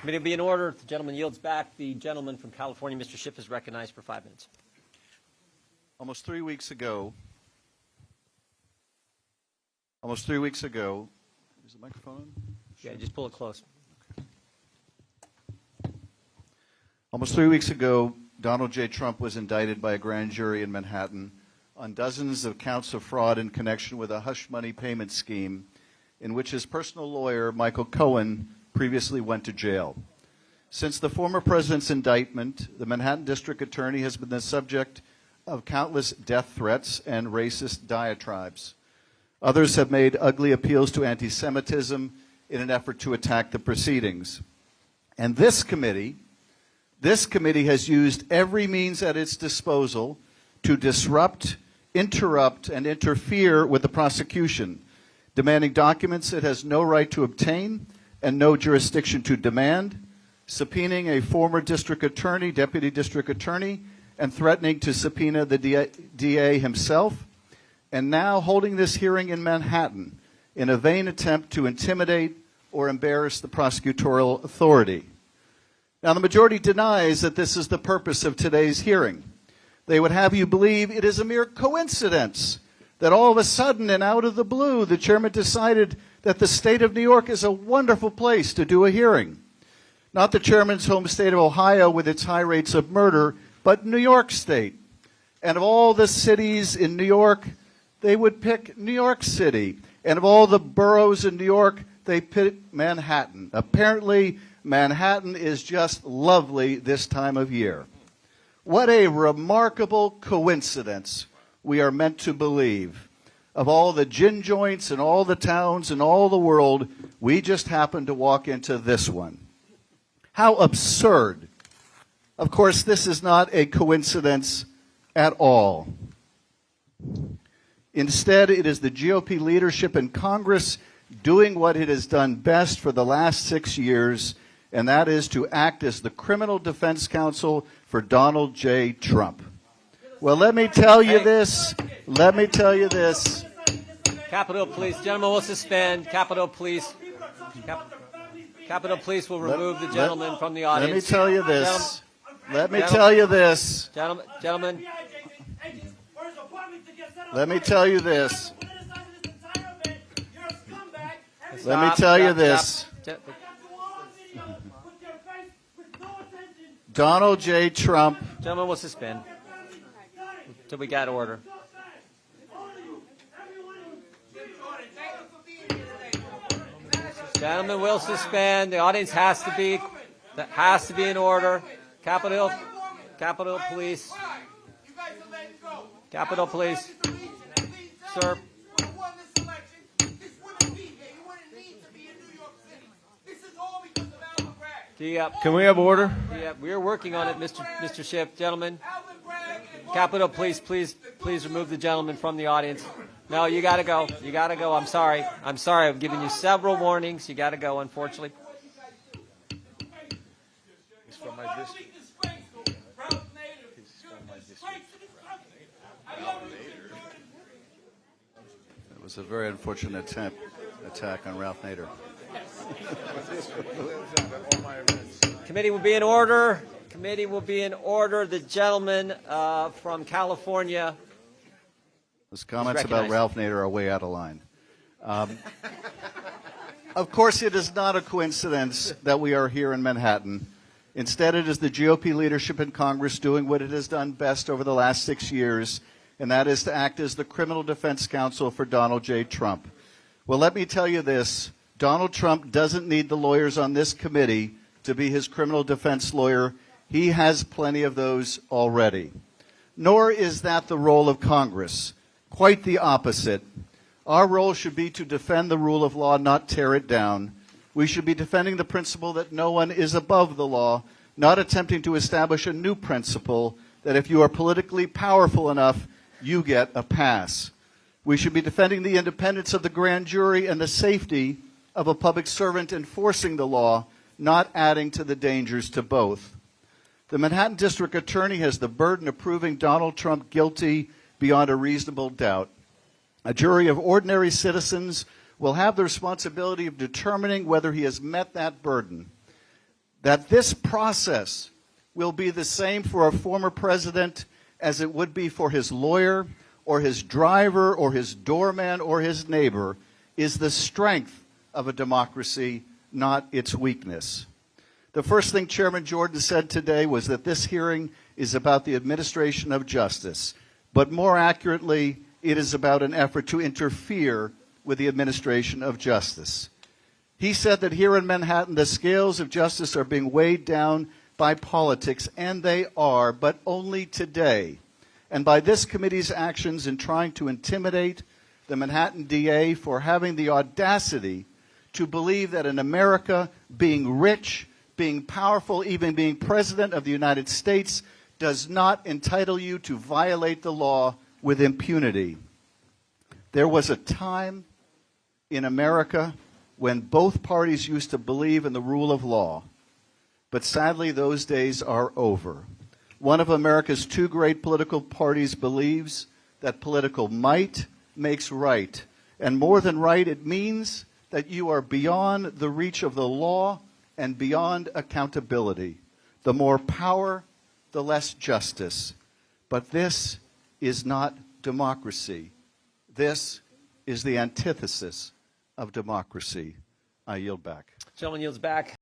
Committee will be in order. If the gentleman yields back. The gentleman from California, Mr. Schiff, is recognized for 5 minutes. Almost 3 weeks ago, is the microphone on? Yeah, just pull it close. Almost 3 weeks ago, Donald J. Trump was indicted by a grand jury in Manhattan on dozens of counts of fraud in connection with a hush money payment scheme in which his personal lawyer, Michael Cohen, previously went to jail. Since the former president's indictment, the Manhattan District Attorney has been the subject of countless death threats and racist diatribes. Others have made ugly appeals to anti-Semitism in an effort to attack the proceedings. And this committee has used every means at its disposal to disrupt, interrupt, and interfere with the prosecution, demanding documents it has no right to obtain and no jurisdiction to demand, subpoenaing a former district attorney, deputy district attorney, and threatening to subpoena the DA himself, and now holding this hearing in Manhattan in a vain attempt to intimidate or embarrass the prosecutorial authority. Now, the majority denies that this is the purpose of today's hearing. They would have you believe it is a mere coincidence that all of a sudden and out of the blue, the chairman decided that the state of New York is a wonderful place to do a hearing. Not the chairman's home state of Ohio with its high rates of murder, but New York State. And of all the cities in New York, they would pick New York City. And of all the boroughs in New York, they pick Manhattan. Apparently, Manhattan is just lovely this time of year. What a remarkable coincidence, we are meant to believe. Of all the gin joints and all the towns in all the world, we just happened to walk into this one. How absurd. Of course, this is not a coincidence at all. Instead, it is the GOP leadership in Congress doing what it has done best for the last 6 years, and that is to act as the criminal defense counsel for Donald J. Trump. Well, let me tell you this. Capitol Police, gentlemen, will suspend. Capitol Police. Capitol Police will remove the gentleman from the audience. Let me tell you this. Gentlemen. Let me tell you this. Donald J. Trump. Gentlemen, will suspend until we got order. Gentlemen, will suspend. The audience has to be in order. Capitol Police. Capitol Police. Sir. Can we have order? Yeah, we are working on it, Mr. Schiff. Gentlemen, Capitol Police, please remove the gentleman from the audience. No, you got to go. You got to go. I'm sorry. I've given you several warnings. You got to go, unfortunately. He's from my district. It was a very unfortunate attack on Ralph Nader. Committee will be in order. The gentleman from California. Those comments about Ralph Nader are way out of line. Of course, it is not a coincidence that we are here in Manhattan. Instead, it is the GOP leadership in Congress doing what it has done best over the last 6 years, and that is to act as the criminal defense counsel for Donald J. Trump. Well, let me tell you this. Donald Trump doesn't need the lawyers on this committee to be his criminal defense lawyer. He has plenty of those already. Nor is that the role of Congress. Quite the opposite. Our role should be to defend the rule of law, not tear it down. We should be defending the principle that no one is above the law, not attempting to establish a new principle that if you are politically powerful enough, you get a pass. We should be defending the independence of the grand jury and the safety of a public servant enforcing the law, not adding to the dangers to both. The Manhattan District Attorney has the burden of proving Donald Trump guilty beyond a reasonable doubt. A jury of ordinary citizens will have the responsibility of determining whether he has met that burden. that this process will be the same for a former president as it would be for his lawyer or his driver or his doorman or his neighbor is the strength of a democracy, not its weakness. The first thing Chairman Jordan said today was that this hearing is about the administration of justice, but more accurately, it is about an effort to interfere with the administration of justice. He said that here in Manhattan, the scales of justice are being weighed down by politics, and they are, but only today. And by this committee's actions in trying to intimidate the Manhattan DA for having the audacity to believe that in America, being rich, being powerful, even being president of the United States, does not entitle you to violate the law with impunity. There was a time in America when both parties used to believe in the rule of law, but sadly those days are over. One of America's two great political parties believes that political might makes right, and more than right, it means that you are beyond the reach of the law and beyond accountability. The more power, the less justice. But this is not democracy. This is the antithesis of democracy. I yield back. Gentleman yields back.